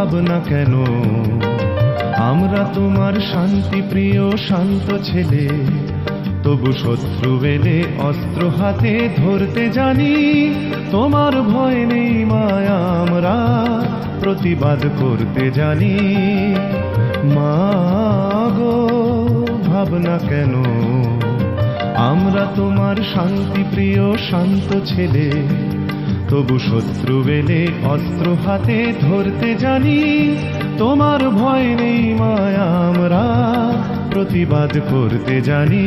ভাবনা কেন? আমরা তোমার শান্তি প্রিয় শান্ত ছেলে, তবু শত্রু এলে অস্ত্র হাতে ধরতে জানি। তোমার ভয় নেই মায়া, আমরা প্রতিবাদ করতে জানি। মা গো ভাবনা কেন? আমরা তোমার শান্তি প্রিয় শান্ত ছেলে, তবু শত্রু এলে অস্ত্র হাতে ধরতে জানি। তোমার ভয় নেই মায়া, আমরা প্রতিবাদ করতে জানি।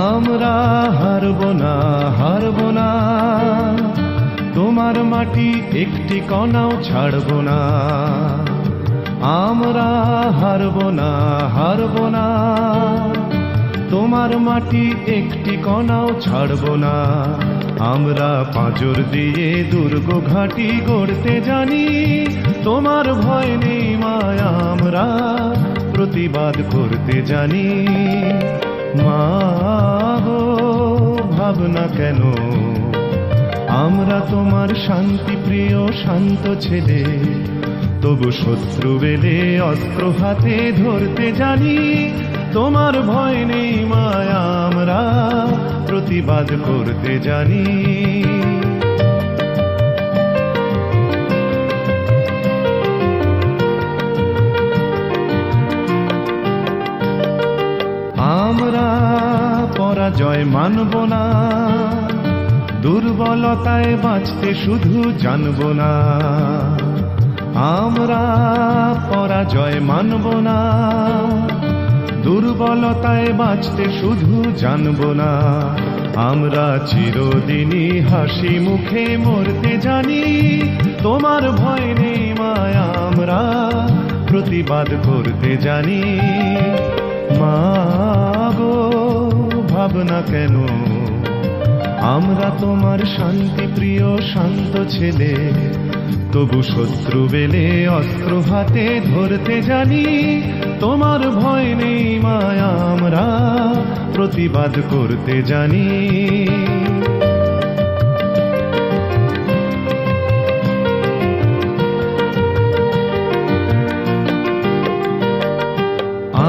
আমরা হারব না, হারব না, তোমার মাটি একটি কণাও ছাড়ব না। আমরা হারব না, হারব না, তোমার মাটি একটি কণাও ছাড়ব না। আমরা পাঁজর দিয়ে দুর্গ ঘাঁটি গড়তে জানি। তোমার ভয় নেই মায়া, আমরা প্রতিবাদ করতে জানি। মা গো ভাবনা কেন? আমরা তোমার শান্তি প্রিয় শান্ত ছেলে, তবু শত্রু এলে অস্ত্র হাতে ধরতে জানি। তোমার ভয় নেই মায়া, আমরা প্রতিবাদ করতে জানি। আমরা পরাজয় মানব না, দুর্বলতায় বাঁচতে শুধু জানব না। আমরা পরাজয় মানব না, দুর্বলতায় বাঁচতে শুধু জানব না। আমরা চিরদিনই হাসি মুখে মরতে জানি। তোমার ভয় নেই মায়া, আমরা প্রতিবাদ করতে জানি। মা গো ভাবনা কেন? আমরা তোমার শান্তি প্রিয় শান্ত ছেলে, তবু শত্রু এলে অস্ত্র হাতে ধরতে জানি। তোমার ভয় নেই মায়া, আমরা প্রতিবাদ করতে জানি।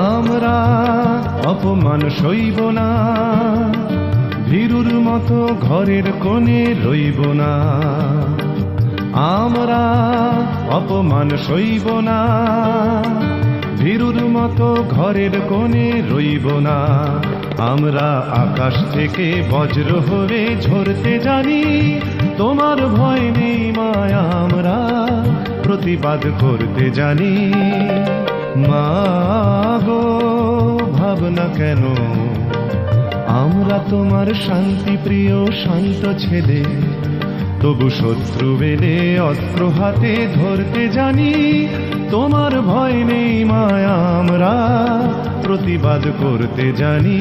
আমরা অপমান সইব না, ভীরুর মতো ঘরের কোণে রইব না। আমরা অপমান সইব না, ভীরুর মতো ঘরের কোণে রইব না। আমরা আকাশ থেকে বজ্র হয়ে ঝরতে জানি। তোমার ভয় নেই মায়া, আমরা প্রতিবাদ করতে জানি। মা গো ভাবনা কেন? আমরা তোমার শান্তি প্রিয় শান্ত ছেলে, তবু শত্রু এলে অস্ত্র হাতে ধরতে জানি। তোমার ভয় নেই মায়া, আমরা প্রতিবাদ করতে জানি।